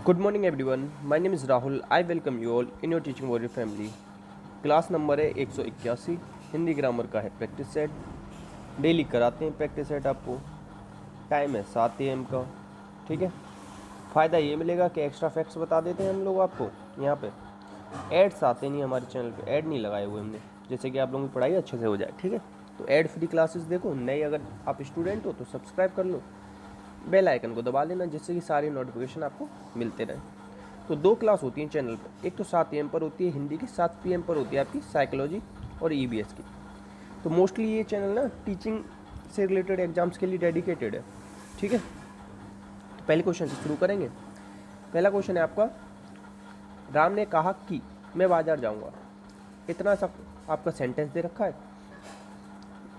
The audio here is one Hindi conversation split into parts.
Good morning everyone. My name is Rahul. I welcome you all in your teaching warrior family. Class number है 181, हिंदी ग्रामर का है प्रैक्टिस सेट। डेली कराते हैं प्रैक्टिस सेट आपको। टाइम है 7 AM का। ठीक है, फ़ायदा ये मिलेगा कि एक्स्ट्रा फैक्ट्स बता देते हैं हम लोग आपको। यहाँ पे एड्स आते नहीं हमारे चैनल पे, ऐड नहीं लगाए हुए हमने, जैसे कि आप लोगों की पढ़ाई अच्छे से हो जाए। ठीक है, तो ऐड फ्री क्लासेस देखो। नए अगर आप स्टूडेंट हो तो सब्सक्राइब कर लो, बेल आइकन को दबा लेना, जिससे कि सारी नोटिफिकेशन आपको मिलते रहें। तो 2 क्लास होती हैं चैनल पर। एक तो 7 AM पर होती है हिंदी की, 7 PM पर होती है आपकी साइकोलॉजी और EBS की। तो मोस्टली ये चैनल ना टीचिंग से रिलेटेड एग्जाम्स के लिए डेडिकेटेड है। ठीक है, तो पहले क्वेश्चन से शुरू करेंगे। पहला क्वेश्चन है आपका, राम ने कहा कि मैं बाजार जाऊंगा। इतना सा आपका सेंटेंस दे रखा है।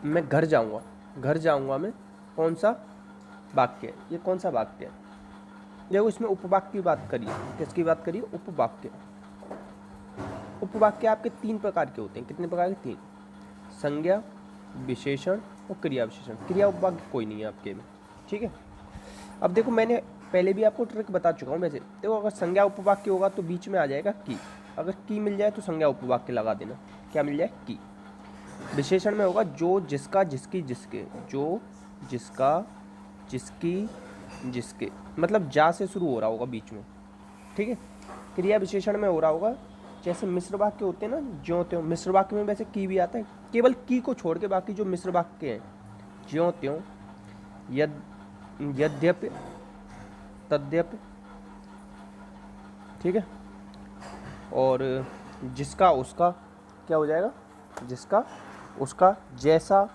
मैं घर जाऊंगा, घर जाऊंगा में कौन सा वाक्य है? ये कौन सा वाक्य है? देखो, इसमें उपवाक्य की बात करिए। किसकी बात करिए? उपवाक्य। उपवाक्य आपके 3 प्रकार के होते हैं। कितने प्रकार के? 3। संज्ञा, विशेषण और क्रिया विशेषण। क्रिया उपवाक्य कोई नहीं है आपके में। ठीक है, अब देखो, मैंने पहले भी आपको ट्रिक बता चुका हूँ। वैसे देखो, अगर संज्ञा उपवाक्य होगा तो बीच में आ जाएगा की। अगर की मिल जाए तो संज्ञा उपवाक्य लगा देना। क्या मिल जाए? की। विशेषण में होगा जो, जिसका, जिसकी, जिसके। जो, जिसका, जिसकी, जिसके, मतलब जा से शुरू हो रहा होगा बीच में। ठीक है, क्रिया विशेषण में हो रहा होगा जैसे मिश्र वाक्य होते हैं ना, ज्यों त्यों। मिश्र वाक्य में वैसे की भी आता है, केवल की को छोड़ के बाकी जो मिश्र वाक्य हैं, ज्यों त्यों, यद, यद्यपि, तद्यपि। ठीक है, और जिसका, उसका क्या हो जाएगा? जिसका, उसका, जैसा,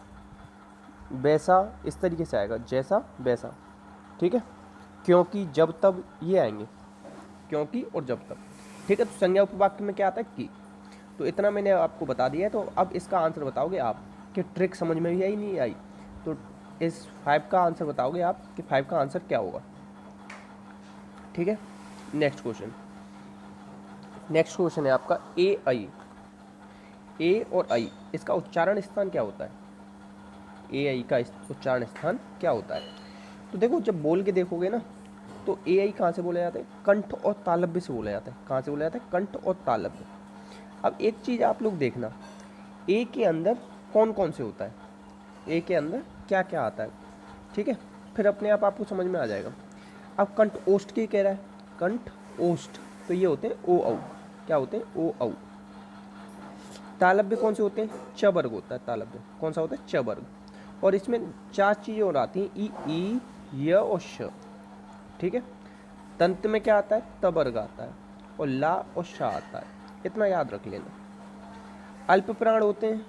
वैसा, इस तरीके से आएगा, जैसा, वैसा। ठीक है, क्योंकि, जब, तब, ये आएंगे, क्योंकि और जब तब। ठीक है, तो संज्ञा उपवाक्य में क्या आता है? की। तो इतना मैंने आपको बता दिया है। तो अब इसका आंसर बताओगे आप कि ट्रिक समझ में भी आई नहीं आई। तो इस 5 का आंसर बताओगे आप कि 5 का आंसर क्या होगा। ठीक है, नेक्स्ट क्वेश्चन। नेक्स्ट क्वेश्चन है आपका ए आई। ए और आई, इसका उच्चारण स्थान क्या होता है? ए आई का उच्चारण स्थान क्या होता है? तो देखो, जब बोल के देखोगे ना, तो ए आई कहाँ से बोला जाता है? कंठ और तालव्य से बोला जाता है। कहाँ से बोला जाता है? कंठ और तालव्य। अब एक चीज़ आप लोग देखना, ए के अंदर कौन कौन से होता है, ए के अंदर क्या क्या आता है। ठीक है, फिर अपने आप आपको समझ में आ जाएगा। अब कंठ ओष्ठ की कह रहा है, कंठ ओष्ठ, तो ये होते हैं ओ औ। क्या होते हैं? ओ औ। तालव्य कौन से होते हैं? च वर्ग होता है तालव्य। कौन सा होता है? च वर्ग। और इसमें 4 चीज़ें और आती हैं, ई, य और श। ठीक है, तंत में क्या आता है? त वर्ग आता है, और ला और शा आता है। इतना याद रख लेना। अल्प प्राण होते हैं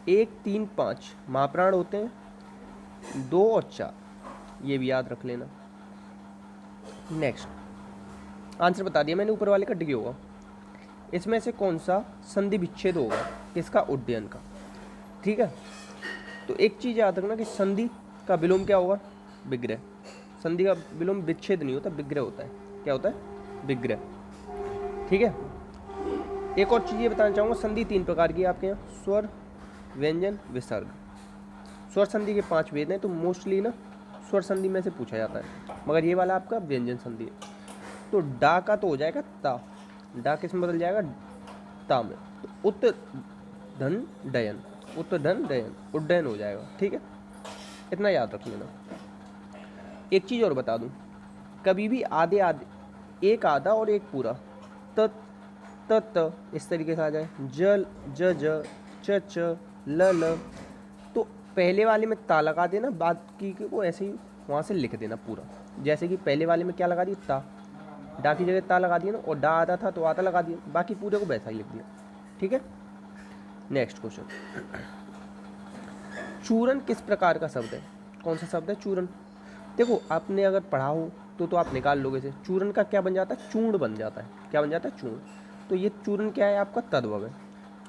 1, 3, 5। महाप्राण होते हैं 2 और 4। ये भी याद रख लेना। नेक्स्ट, आंसर बता दिया मैंने, ऊपर वाले का डी होगा। इसमें से कौन सा संधि विच्छेद होगा? किसका? उड्डयन का। ठीक है, तो एक चीज़ याद रखना कि संधि का विलोम क्या होगा? विग्रह। संधि का विलोम विच्छेद नहीं होता, विग्रह होता है। क्या होता है? विग्रह। ठीक है, एक और चीज़ ये बताना चाहूँगा, संधि 3 प्रकार की है आपके यहाँ, स्वर, व्यंजन, विसर्ग। स्वर संधि के 5 भेद हैं, तो मोस्टली ना स्वर संधि में से पूछा जाता है, मगर ये वाला आपका व्यंजन संधि है। तो डा का तो हो जाएगा ता, डा किस में बदल जाएगा? ता में। तो उत धन डयन, उत धन डयन, उड्डयन हो जाएगा। ठीक है, इतना याद रख लेना। एक चीज़ और बता दूं, कभी भी आधे आधे, एक आधा और एक पूरा, त त इस तरीके से आ जाए, ज ज ज, च च, ल ल, तो पहले वाले में ता लगा देना, बाकी को ऐसे ही वहाँ से लिख देना पूरा। जैसे कि पहले वाले में क्या लगा दिया? ता। डा की जगह ता लगा दिया ना, और डा आधा था तो आधा लगा दिया, बाकी पूरे को वैसा ही लिख दिया। ठीक है, नेक्स्ट क्वेश्चन। चूरन किस प्रकार का शब्द है? कौन सा शब्द है? चूरन। देखो, आपने अगर पढ़ा हो तो आप निकाल लोगे इसे। चूरन का क्या बन जाता है? चूर्ण बन जाता है। क्या बन जाता है? चूर्ण। तो ये चूरन क्या है आपका? तद्भव है।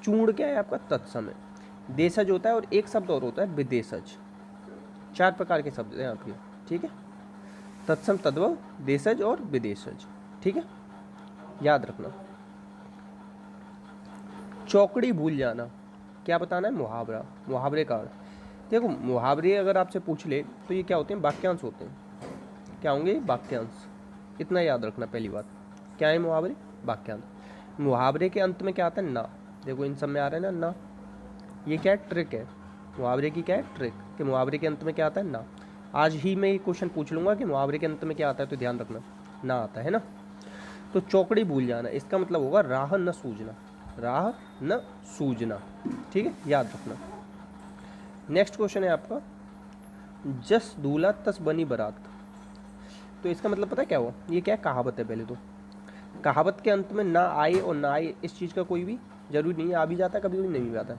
चूर्ण क्या है आपका? तत्सम है। देशज होता है, और एक शब्द और होता है विदेशज। 4 प्रकार के शब्द हैं आपके। ठीक है, तत्सम, तद्भव, देशज और विदेशज। ठीक है, याद रखना। चौकड़ी भूल जाना, क्या बताना है? मुहावरा। मुहावरे का अर्थ देखो, मुहावरे अगर आपसे पूछ ले तो ये क्या होते हैं? वाक्यांश होते हैं। क्या होंगे? वाक्यांश। इतना याद रखना पहली बात। क्या है मुहावरे? वाक्यांश। मुहावरे के अंत में क्या आता है? ना। देखो इन सब में आ रहा है ना ना, ये क्या है? ट्रिक है मुहावरे की। क्या है? ट्रिक। कि मुहावरे के अंत में क्या आता है? ना। आज ही मैं ये क्वेश्चन पूछ लूँगा कि मुहावरे के अंत में क्या आता है, तो ध्यान रखना ना आता है ना। तो चौकड़ी भूल जाना, इसका मतलब होगा राह न सूझना, राह न सूझना। ठीक है, याद रखना। नेक्स्ट क्वेश्चन है आपका, जस दूल्हा तस बनी बारात। तो इसका मतलब पता है क्या हुआ? ये क्या है? कहावत है। पहले तो कहावत के अंत में ना आए और ना आए इस चीज़ का कोई भी जरूरी नहीं है, आ भी जाता है कभी कभी, नहीं भी आता।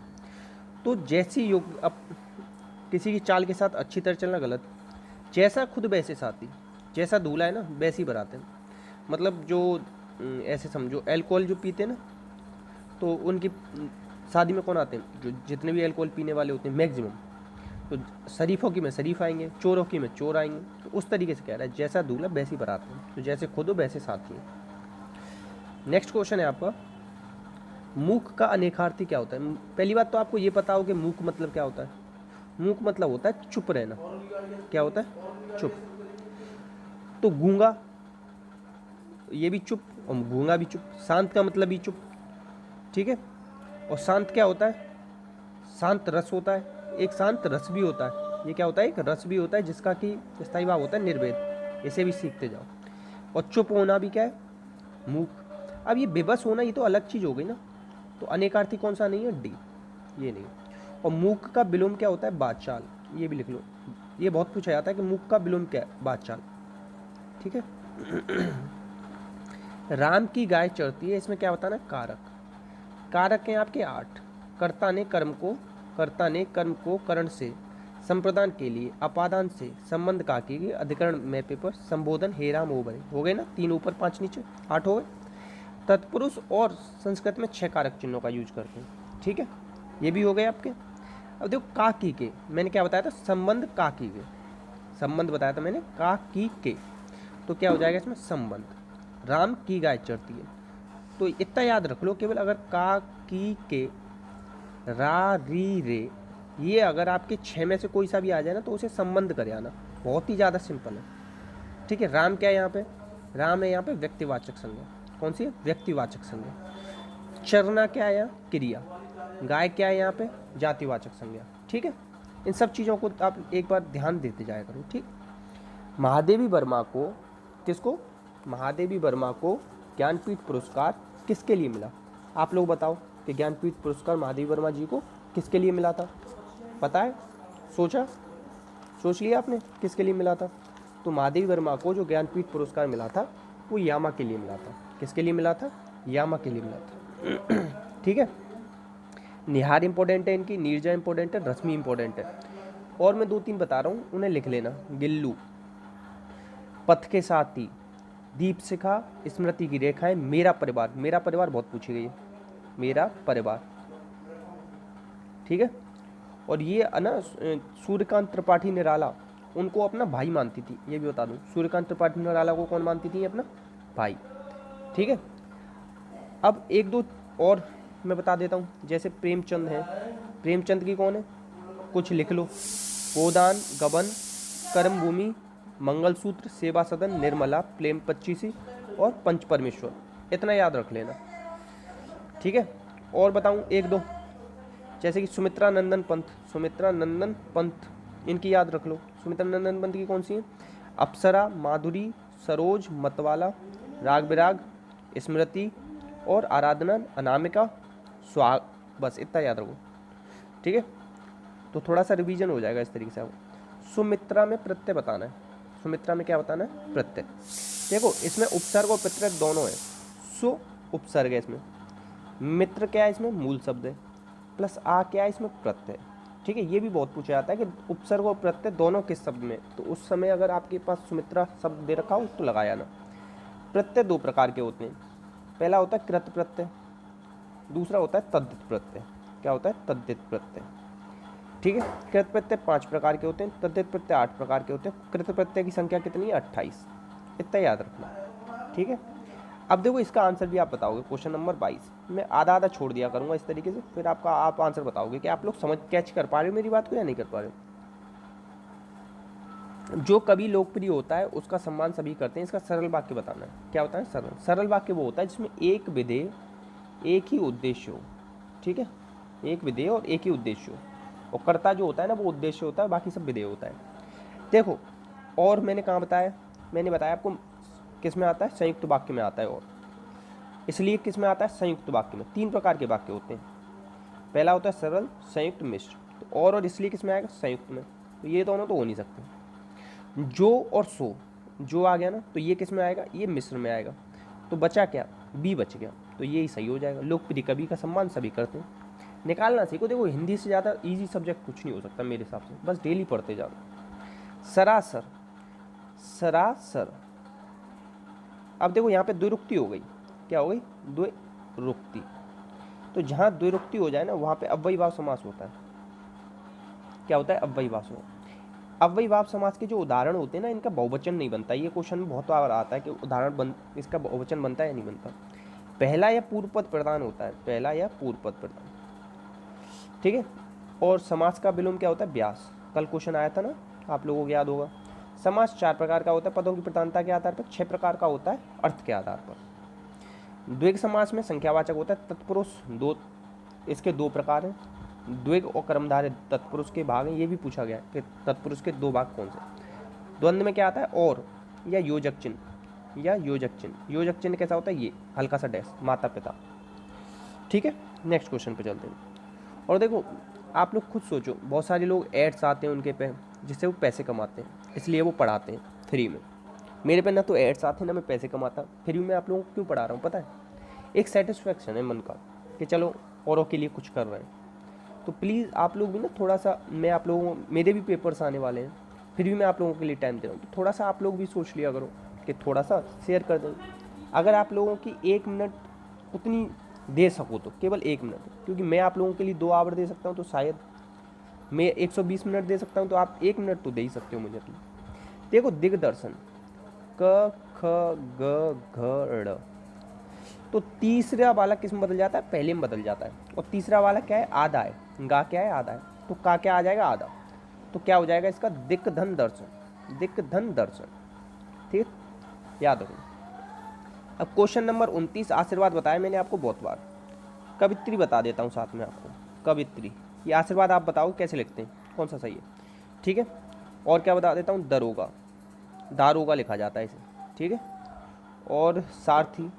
तो जैसी योग, अब किसी की चाल के साथ अच्छी तरह चलना गलत। जैसा खुद वैसे साथी, जैसा दूल्हा है ना वैसी बारात है। मतलब जो ऐसे समझो, अल्कोहल जो पीते हैं ना, तो उनकी शादी में कौन आते हैं? जो जितने भी अल्कोहल पीने वाले होते हैं मैक्सिमम, तो शरीफों की में शरीफ आएंगे, चोरों की में चोर आएंगे। तो उस तरीके से कह रहा है, जैसा दूल्हा वैसी बारात है, तो जैसे खुद हो वैसे साथी है। नेक्स्ट क्वेश्चन है आपका, मूक का अनेकार्थी क्या होता है? पहली बात तो आपको ये पता हो कि मूक मतलब क्या होता है। मूक मतलब होता है चुप रहना। क्या होता है? चुप। तो गूंगा, ये भी चुप और गूंगा भी चुप। शांत का मतलब भी चुप। ठीक है। और शांत क्या होता है? शांत रस होता है। एक शांत रस भी होता है। ये क्या होता है? एक रस भी होता है जिसका कि स्थायी भाव होता है निर्वेद। इसे भी सीखते जाओ। और चुप होना भी क्या है? मूक। अब ये बेबस होना, ये तो अलग चीज़ हो गई ना। तो अनेकार्थी कौन सा नहीं है? डी, ये नहीं। और मूक का विलोम क्या होता है? बादशाल। ये भी लिख लो, ये बहुत पूछा जाता है कि मूक का विलोम क्या है? बादशाल। ठीक है। राम की गाय चढ़ती है, इसमें क्या बताना? कारक। कारक हैं आपके 8। कर्ता ने कर्म को करण से, संप्रदान के लिए, अपादान से, संबंध का की, अधिकरण में पेपर, संबोधन हे राम ओ बने। हो गए ना? 3 ऊपर 5 नीचे, 8 हो गए। तत्पुरुष और संस्कृत में 6 कारक चिन्हों का यूज करते हैं। ठीक है, ये भी हो गए आपके। अब देखो का की के, मैंने क्या बताया था? संबंध का की के, संबंध बताया था मैंने का की के। तो क्या हो जाएगा इसमें? संबंध। राम की गाय चढ़ती है, तो इतना याद रख लो, केवल अगर का की के रा री रे, ये अगर आपके 6 में से कोई सा भी आ जाए ना, तो उसे संबंध कर आना। बहुत ही ज़्यादा सिंपल है। ठीक है। राम क्या है यहाँ पे? राम है यहाँ पे व्यक्तिवाचक संज्ञा। कौन सी है? व्यक्तिवाचक संज्ञा। चरना क्या है यहाँ? क्रिया। गाय क्या है यहाँ पे? जातिवाचक संज्ञा। ठीक है। इन सब चीज़ों को आप एक बार ध्यान देते जाया करो। ठीक। महादेवी वर्मा को, किसको? महादेवी वर्मा को ज्ञानपीठ पुरस्कार किसके लिए मिला? आप लोग बताओ कि ज्ञानपीठ पुरस्कार महादेवी वर्मा जी को किसके लिए मिला था? पता है? सोच लिया आपने किसके लिए मिला था? तो महादेवी वर्मा को जो ज्ञानपीठ पुरस्कार मिला था वो यामा के लिए मिला था। किसके लिए मिला था? यामा के लिए मिला था। ठीक है। निहार इंपॉर्टेंट है इनकी, नीरजा इंपॉर्टेंट है, रश्मि इंपॉर्टेंट है। और मैं 2-3 बता रहा हूँ, उन्हें लिख लेना। गिल्लू, पथ के साथी, दीप शिखा, स्मृति की रेखाएं, मेरा परिवार। मेरा परिवार बहुत पूछी गई है, मेरा परिवार। ठीक है। और ये ना सूर्यकांत त्रिपाठी निराला उनको अपना भाई मानती थी, ये भी बता दूं। सूर्यकांत त्रिपाठी निराला को कौन मानती थी? अपना भाई। ठीक है। अब 1-2 और मैं बता देता हूँ, जैसे प्रेमचंद है। प्रेमचंद की कौन है? कुछ लिख लो। गोदान, गबन, कर्मभूमि, मंगलसूत्र, सेवा सदन, निर्मला, प्रेम पच्चीसी और पंच परमेश्वर। इतना याद रख लेना। ठीक है। और बताऊं 1-2, जैसे कि सुमित्रा नंदन पंथ। सुमित्रा नंदन पंथ, इनकी याद रख लो। सुमित्रा नंदन पंथ की कौन सी है? अप्सरा, माधुरी, सरोज, मतवाला, राग विराग, स्मृति और आराधना, अनामिका, स्वाग। बस इतना याद रखो। ठीक है। तो थोड़ा सा रिवीजन हो जाएगा इस तरीके से। सुमित्रा में प्रत्यय बताना है। सुमित्रा में क्या बताना है? प्रत्यय। देखो इसमें उपसर्ग और प्रत्यय दोनों है। सु उपसर्ग है इसमें, मित्र क्या है इसमें? मूल शब्द है, प्लस आ क्या है इसमें? प्रत्यय। ठीक है। ये भी बहुत पूछा जाता है कि उपसर्ग और प्रत्यय दोनों किस शब्द में, तो उस समय अगर आपके पास सुमित्रा शब्द दे रखा हो तो लगाया ना। प्रत्यय 2 प्रकार के होते हैं। पहला होता है कृत प्रत्यय, दूसरा होता है तद्धित प्रत्यय। क्या होता है? तद्धित प्रत्यय। ठीक है। कृत प्रत्यय 5 प्रकार के होते हैं, तद्धित प्रत्यय 8 प्रकार के होते हैं। कृत प्रत्यय की संख्या कितनी है? 28। इतना याद रखना। ठीक है। अब देखो इसका आंसर भी आप बताओगे। क्वेश्चन नंबर 22 मैं आधा आधा छोड़ दिया करूंगा इस तरीके से, फिर आप आंसर बताओगे कि आप लोग समझ कैच कर पा रहे हो मेरी बात को या नहीं कर पा रहे हो। जो कभी लोकप्रिय होता है उसका सम्मान सभी करते हैं। इसका सरल वाक्य बताना है। क्या होता है सरल? सरल वाक्य वो होता है जिसमें एक विधेय एक ही उद्देश्य हो। ठीक है, एक विधेय और एक ही उद्देश्य हो, और कर्ता जो होता है ना वो उद्देश्य होता है, बाकी सब विधेय होता है। देखो, और मैंने कहाँ बताया? मैंने बताया आपको किस में आता है? संयुक्त वाक्य में आता है। और इसलिए किस में आता है? संयुक्त वाक्य में। 3 प्रकार के वाक्य होते हैं। पहला होता है सरल, संयुक्त, मिश्र। तो और इसलिए किस में आएगा? संयुक्त में। तो ये दोनों तो हो नहीं सकते। जो और सो, जो आ गया ना, तो ये किस में आएगा? ये मिश्र में आएगा। तो बचा क्या? बी बच गया। तो ये ही सही हो जाएगा। लोकप्रिय कवि का सम्मान सभी करते हैं। निकालना सीखो। देखो, हिंदी से ज़्यादा इजी सब्जेक्ट कुछ नहीं हो सकता मेरे हिसाब से, बस डेली पढ़ते जाओ। सरासर, सरासर। अब देखो यहाँ पे द्विरुक्ति हो गई। क्या हो गई? द्विरुक्ति। तो जहाँ द्विरुक्ति हो जाए ना वहाँ पे अव्ययीभाव समास होता है। क्या होता है? अव्ययीभाव समास। अव्ययीभाव समास के जो उदाहरण होते हैं ना, इनका बहुवचन नहीं बनता। ये क्वेश्चन में बहुत बार आता है कि इसका बहुवचन बनता है या नहीं बनता। पहला या पूर्व पद प्रधान होता है, पहला या पूर्व पद प्रधान। ठीक है। और समास का विलोम क्या होता है? व्यास। कल क्वेश्चन आया था ना, आप लोगों को याद होगा। समास 4 प्रकार का होता है पदों की प्रधानता के आधार पर, 6 प्रकार का होता है अर्थ के आधार पर। द्विग समास में संख्यावाचक होता है तत्पुरुष, 2, इसके 2 प्रकार हैं। द्विग और कर्मधारय तत्पुरुष के भाग हैं। ये भी पूछा गया कि तत्पुरुष के 2 भाग कौन से। द्वंद्व में क्या आता है? और या योजक चिन्ह, या योजक चिन्ह। योजक चिन्ह कैसा होता है? ये हल्का सा डैश, माता पिता। ठीक है, नेक्स्ट क्वेश्चन पे चलते हैं। और देखो, आप लोग खुद सोचो, बहुत सारे लोग एड्स आते हैं उनके पे, जिससे वो पैसे कमाते हैं, इसलिए वो पढ़ाते हैं फ्री में। मेरे पे ना तो एड्स आते हैं ना मैं पैसे कमाता। फ्री में आप लोगों को क्यों पढ़ा रहा हूँ पता है? एक सेटिस्फैक्शन है मन का कि चलो औरों के लिए कुछ कर रहे हैं। तो प्लीज़ आप लोग भी ना थोड़ा सा, मैं आप लोगों, मेरे भी पेपर्स आने वाले हैं, फिर भी मैं आप लोगों के लिए टाइम दे रहा हूँ, तो थोड़ा सा आप लोग भी सोच लिया करो कि थोड़ा सा शेयर कर दें। अगर आप लोगों की 1 मिनट उतनी दे सको तो केवल 1 मिनट, क्योंकि मैं आप लोगों के लिए 2 आवर दे सकता हूँ, तो शायद मैं 120 मिनट दे सकता हूँ, तो आप 1 मिनट तो दे ही सकते हो मुझे अपनी। देखो, दिग्दर्शन, क ख ग घ ड़, तो तीसरा वाला किस में बदल जाता है? पहले में बदल जाता है। और तीसरा वाला क्या है? आधा है। गा क्या है? आधा है। तो का क्या आ जाएगा? आधा। तो क्या हो जाएगा इसका? दिक् धन दर्शन, दिक् धन दर्शन। ठीक, याद रखो। अब क्वेश्चन नंबर 29, आशीर्वाद बताया मैंने आपको बहुत बार। कवित्री बता देता हूँ साथ में आपको, कवित्री। ये आशीर्वाद आप बताओ कैसे लिखते हैं, कौन सा सही है? ठीक है। और क्या बता देता हूँ? दरोगा, दारोगा लिखा जाता है इसे। ठीक है। और सारथी,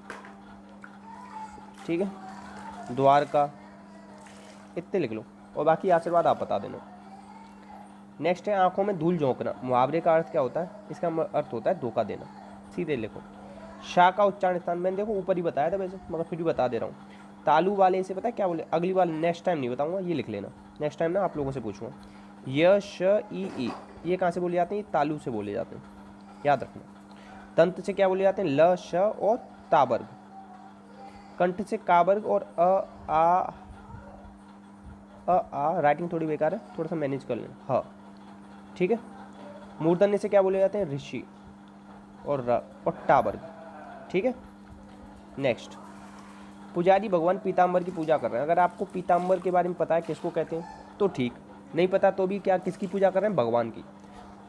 ठीक है, द्वारका, इतने लिख लो, और बाकी आशीर्वाद आप बता देना। नेक्स्ट है आंखों में धूल झोंकना। मुहावरे का अर्थ क्या होता है? इसका अर्थ होता है धोखा देना। सीधे लिखो। शाह का उच्चारण स्थान मैंने देखो ऊपर ही बताया था वैसे, मगर फिर भी बता दे रहा हूँ। तालू वाले से पता है क्या बोले? अगली बार नेक्स्ट टाइम नहीं बताऊंगा, ये लिख लेना। नेक्स्ट टाइम ना आप लोगों से पूछूंगा। य श ई, ये कहाँ से बोले जाते हैं? ये तालू से बोले जाते हैं, याद रखना। दंत से क्या बोले जाते हैं? ल, श और तावर्ग। कंठ से कावर्ग और आ राइटिंग थोड़ी बेकार है, थोड़ा सा मैनेज कर लेना। हाँ, ठीक है। मूर्धन्य से क्या बोले जाते हैं? ऋषि और टावर्ग। ठीक है। नेक्स्ट, पुजारी भगवान पीताम्बर की पूजा कर रहे हैं। अगर आपको पीताम्बर के बारे में पता है किसको कहते हैं तो ठीक, नहीं पता तो भी क्या, किसकी पूजा कर रहे हैं? भगवान की।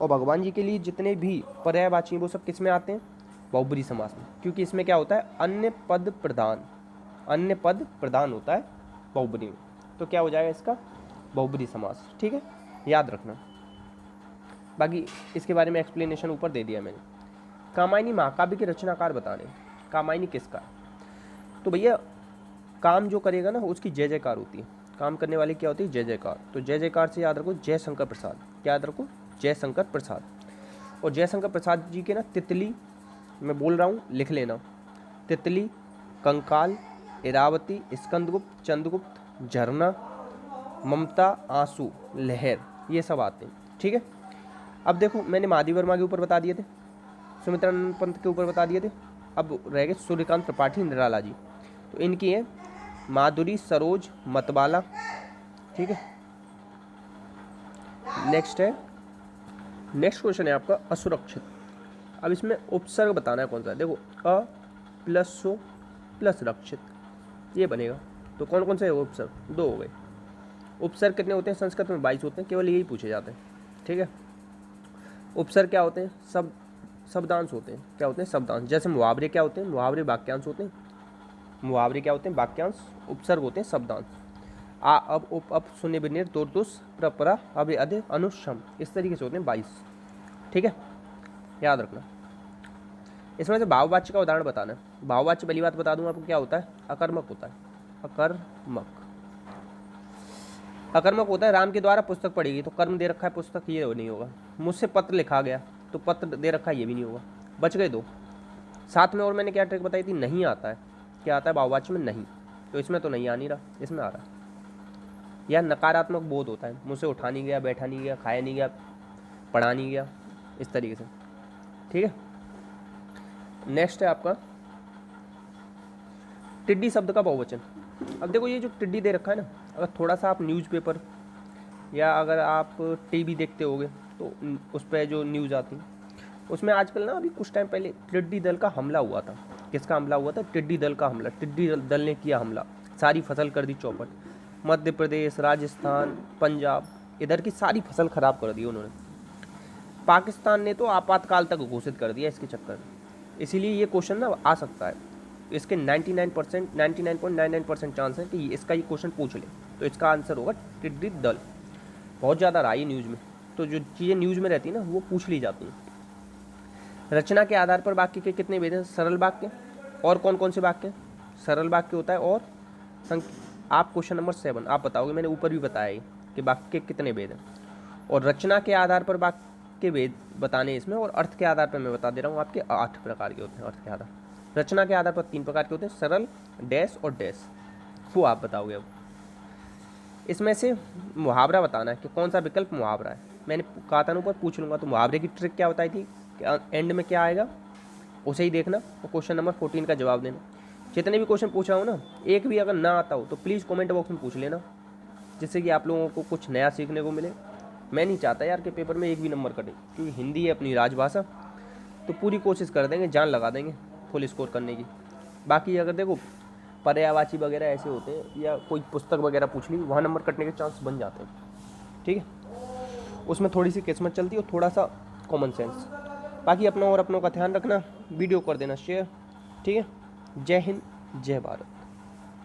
और भगवान जी के लिए जितने भी पर्यायवाची हैं वो सब किस में आते हैं? बहुब्रीहि समास में, क्योंकि इसमें क्या होता है? अन्य पद प्रधान, अन्य पद प्रधान होता है बहुब्रीहि में। तो क्या हो जाएगा इसका? बहुब्रीहि समास। ठीक है, याद रखना। बाकी इसके बारे में एक्सप्लेनेशन ऊपर दे दिया मैंने। कामायनी महाकाव्य के रचनाकार बताने। कामायनी किसका? तो भैया काम जो करेगा ना उसकी जय जयकार होती है। काम करने वाली क्या होती है? जय जयकार। तो जय जयकार से याद रखो जय शंकर प्रसाद। क्या याद रखो? जय शंकर प्रसाद। और जय शंकर प्रसाद जी के ना तितली, मैं बोल रहा हूँ लिख लेना। तितली, कंकाल, इरावती, स्कंदगुप्त, चंद्रगुप्त, झरना, ममता, आंसू, लहर, ये सब आते हैं। ठीक है। अब देखो, मैंने माधवी वर्मा के ऊपर बता दिए थे, सुमित्रानंद पंत के ऊपर बता दिए थे, अब रह गए सूर्यकांत त्रिपाठी, निराला जी। तो इनकी है माधुरी, सरोज, मतवाला। ठीक है। नेक्स्ट है, नेक्स्ट क्वेश्चन है आपका असुरक्षित। अब इसमें उपसर्ग बताना है कौन सा है। देखो, अ प्लस सो प्लस रक्षित, ये बनेगा। तो कौन कौन से उपसर्ग? 2 हो गए। उपसर्ग कितने होते हैं? संस्कृत में 22 होते हैं, केवल यही पूछे जाते हैं। ठीक है। उपसर्ग क्या होते हैं? शब्दांश होते हैं। क्या होते हैं? शब्दांश। जैसे मुहावरे क्या होते हैं? मुहावरे वाक्यांश होते हैं। मुहावरे क्या होते हैं? वाक्यांश। उपसर्ग होते हैं शब्दांश। आ, अब, उप, अप, शून्य, विनिर, दूर, दुस, प्रपरा, अब, अधिक, अनुशम, इस तरीके से होते हैं 22। ठीक है, याद रखना। इसमें से भाववाच्य का उदाहरण बताना है। भाववाच्य पहली बात बता दूं आपको क्या होता है? अकर्मक होता है। अकर्मक। अकर्मक होता है राम के द्वारा पुस्तक पढ़ेगी, तो कर्म दे रखा है पुस्तक, ये नहीं होगा। मुझसे पत्र लिखा गया, तो पत्र दे रखा है, ये भी नहीं होगा। बच गए दो। साथ में और मैंने क्या ट्रिक बताई थी? नहीं आता है। क्या आता है भाववाच्य में? नहीं। तो इसमें तो नहीं आ नहीं रहा, इसमें आ रहा है। यह नकारात्मक बोध होता है। मुझसे उठा नहीं गया, बैठा नहीं गया, खाया नहीं गया, पढ़ा नहीं गया, इस तरीके से। ठीक है, नेक्स्ट है आपका टिड्डी शब्द का बहुवचन। अब देखो ये जो टिड्डी दे रखा है ना, अगर थोड़ा सा आप न्यूज़पेपर या अगर आप टीवी देखते होगे तो उस पर जो न्यूज़ आती उसमें आजकल ना, अभी कुछ टाइम पहले टिड्डी दल का हमला हुआ था। किसका हमला हुआ था? टिड्डी दल का हमला। टिड्डी दल ने किया हमला, सारी फसल कर दी चौपट। मध्य प्रदेश, राजस्थान, पंजाब, इधर की सारी फसल खराब कर दी उन्होंने। पाकिस्तान ने तो आपातकाल तक घोषित कर दिया इसके चक्कर में। इसीलिए ये क्वेश्चन ना आ सकता है। इसके 99.99% चांस है कि इसका ये क्वेश्चन पूछ ले। तो इसका आंसर होगा टिड्डी दल। बहुत ज़्यादा रहा है न्यूज़ में, तो जो चीज़ें न्यूज़ में रहती है ना वो पूछ ली जाती हैं। रचना के आधार पर वाक्य के कितने भेद हैं? सरल वाक्य और कौन कौन से वाक्य? सरल वाक्य होता है और आप क्वेश्चन नंबर 7 आप बताओगे, मैंने ऊपर भी बताया है कि वाक्य के कितने भेद हैं। और रचना के आधार पर वाक्य भेद बताने इसमें, और अर्थ के आधार पर मैं बता दे रहा हूँ आपके 8 प्रकार के होते हैं। अर्थ के आधार, रचना के आधार पर 3 प्रकार के होते हैं, सरल, डैश और डैश। वो आप बताओगे। अब इसमें से मुहावरा बताना है कि कौन सा विकल्प मुहावरा है। मैंने कहा था ना ऊपर पूछ लूँगा, तो मुहावरे की ट्रिक क्या बताई थी? एंड में क्या आएगा उसे ही देखना और क्वेश्चन नंबर 14 का जवाब देना। जितने भी क्वेश्चन पूछ रहा हूँ ना, एक भी अगर ना आता हो तो प्लीज़ कमेंट बॉक्स में पूछ लेना, जिससे कि आप लोगों को कुछ नया सीखने को मिले। मैं नहीं चाहता यार कि पेपर में एक भी नंबर कटे, क्योंकि हिंदी है अपनी राजभाषा, तो पूरी कोशिश कर देंगे, जान लगा देंगे फुल स्कोर करने की। बाकी अगर देखो पर्यायवाची वगैरह ऐसे होते हैं या कोई पुस्तक वगैरह पूछ ली, वहाँ नंबर कटने के चांस बन जाते हैं। ठीक है, उसमें थोड़ी सी किस्मत चलती है और थोड़ा सा कॉमन सेंस। बाकी अपनों और अपनों का ध्यान रखना, वीडियो कर देना शेयर। ठीक है, जय हिंद, जय भारत।